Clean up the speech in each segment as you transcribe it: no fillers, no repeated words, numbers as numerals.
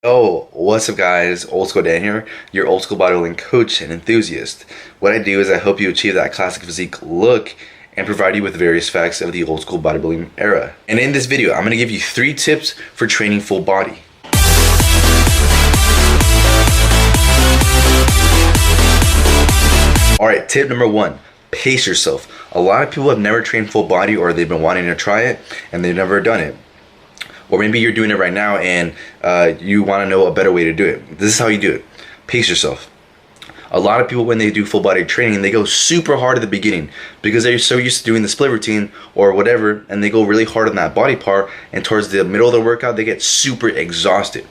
Oh, what's up guys? Old School Dan here, your old school bodybuilding coach and enthusiast. What I do is I help you achieve that classic physique look and provide you with various facts of the old school bodybuilding era. And in this video, I'm going to give you 3 tips for training full body. Alright, tip number 1, pace yourself. A lot of people have never trained full body, or they've been wanting to try it and they've never done it. Or maybe you're doing it right now and you want to know a better way to do it. This is how you do it. Pace yourself. A lot of people, when they do full body training, they go super hard at the beginning because they're so used to doing the split routine or whatever, and they go really hard on that body part, and towards the middle of the workout they get super exhausted.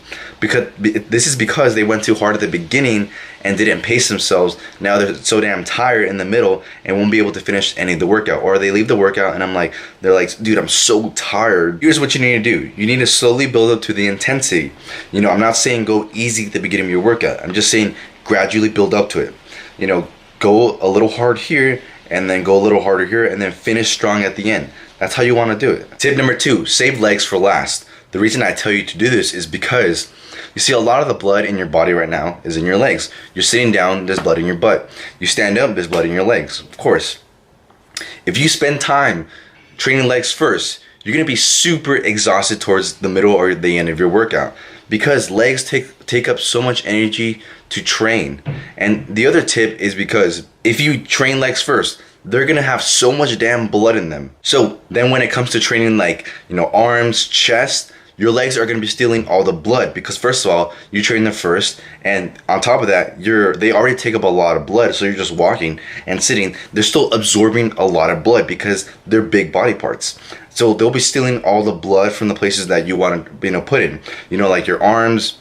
This is because they went too hard at the beginning and didn't pace themselves. Now they're so damn tired in the middle and won't be able to finish any of the workout, or they leave the workout and they're like, dude, I'm so tired. Here's what you need to do. You need to slowly build up to the intensity. You know, I'm not saying go easy at the beginning of your workout. I'm just saying gradually build up to it. You know, go a little hard here and then go a little harder here and then finish strong at the end. That's how you want to do it. Tip number 2, save legs for last. The reason I tell you to do this is because you see a lot of the blood in your body right now is in your legs. You're sitting down, there's blood in your butt. You stand up, there's blood in your legs. Of course. If you spend time training legs first, you're going to be super exhausted towards the middle or the end of your workout, because legs take up so much energy to train. And the other tip is because if you train legs first, they're gonna have so much damn blood in them. So then when it comes to training, like, you know, arms, chest, your legs are gonna be stealing all the blood, because first of all, you train them first, and on top of that, they already take up a lot of blood. So you're just walking and sitting, they're still absorbing a lot of blood because they're big body parts. So they'll be stealing all the blood from the places that you want to, you know, put in, you know, like your arms,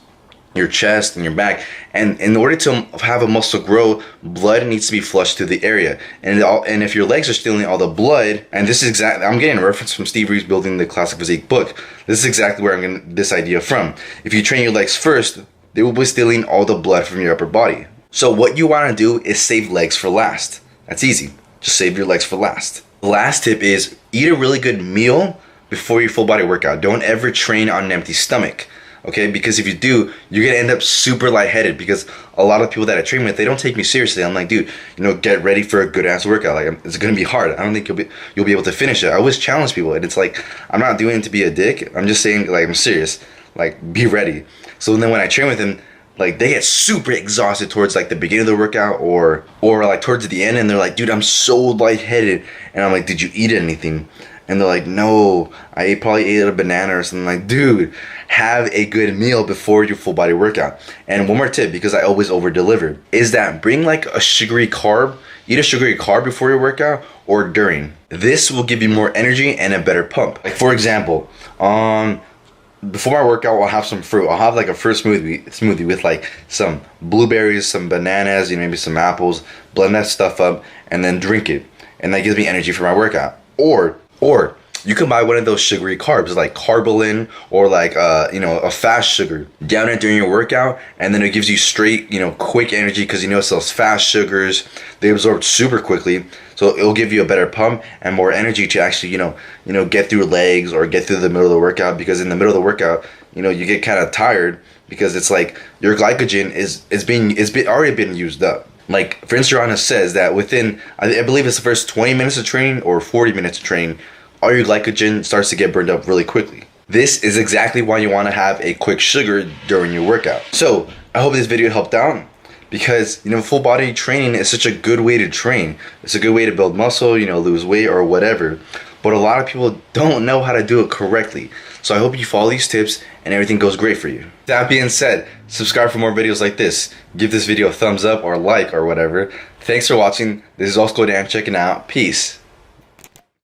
your chest, and your back. And in order to have a muscle grow, blood needs to be flushed through the area. And if your legs are stealing all the blood, and this is exactly, I'm getting a reference from Steve Reeves Building the Classic Physique book. This is exactly where I'm getting this idea from. If you train your legs first, they will be stealing all the blood from your upper body. So what you want to do is save legs for last. That's easy. Just save your legs for last. The last tip is eat a really good meal before your full body workout. Don't ever train on an empty stomach. Okay, because if you do, you're gonna end up super lightheaded, because a lot of people that I train with, they don't take me seriously. I'm like, dude, you know, get ready for a good ass workout. Like, it's gonna be hard. I don't think you'll be able to finish it. I always challenge people, and it's like, I'm not doing it to be a dick. I'm just saying, like, I'm serious. Like, be ready. So then when I train with them, like, they get super exhausted towards like the beginning of the workout or like towards the end, and they're like, dude, I'm so lightheaded. And I'm like, did you eat anything? And they're like, no, I probably ate a banana or something. Like, dude, have a good meal before your full body workout. And one more tip, because I always over deliver, is that bring like a sugary carb. Eat a sugary carb before your workout or during. This will give you more energy and a better pump. Like, for example, before my workout, I'll have some fruit. I'll have like a fruit smoothie with like some blueberries, some bananas, you know, maybe some apples. Blend that stuff up and then drink it, and that gives me energy for my workout. Or you can buy one of those sugary carbs, like Carbolin, or like you know, a fast sugar. Down it during your workout, and then it gives you straight, you know, quick energy, because you know it's those fast sugars. They absorb super quickly, so it'll give you a better pump and more energy to actually, you know, get through legs or get through the middle of the workout. Because in the middle of the workout, you know, you get kind of tired because it's like your glycogen is already been used up. Like, Vince Gironda says that within, I believe it's the first 20 minutes of training or 40 minutes of training, all your glycogen starts to get burned up really quickly. This is exactly why you want to have a quick sugar during your workout. So I hope this video helped out, because, you know, full body training is such a good way to train. It's a good way to build muscle, you know, lose weight or whatever. But a lot of people don't know how to do it correctly. So I hope you follow these tips and everything goes great for you. That being said, subscribe for more videos like this. Give this video a thumbs up or like or whatever. Thanks for watching. This is Old School Dan checking out. Peace.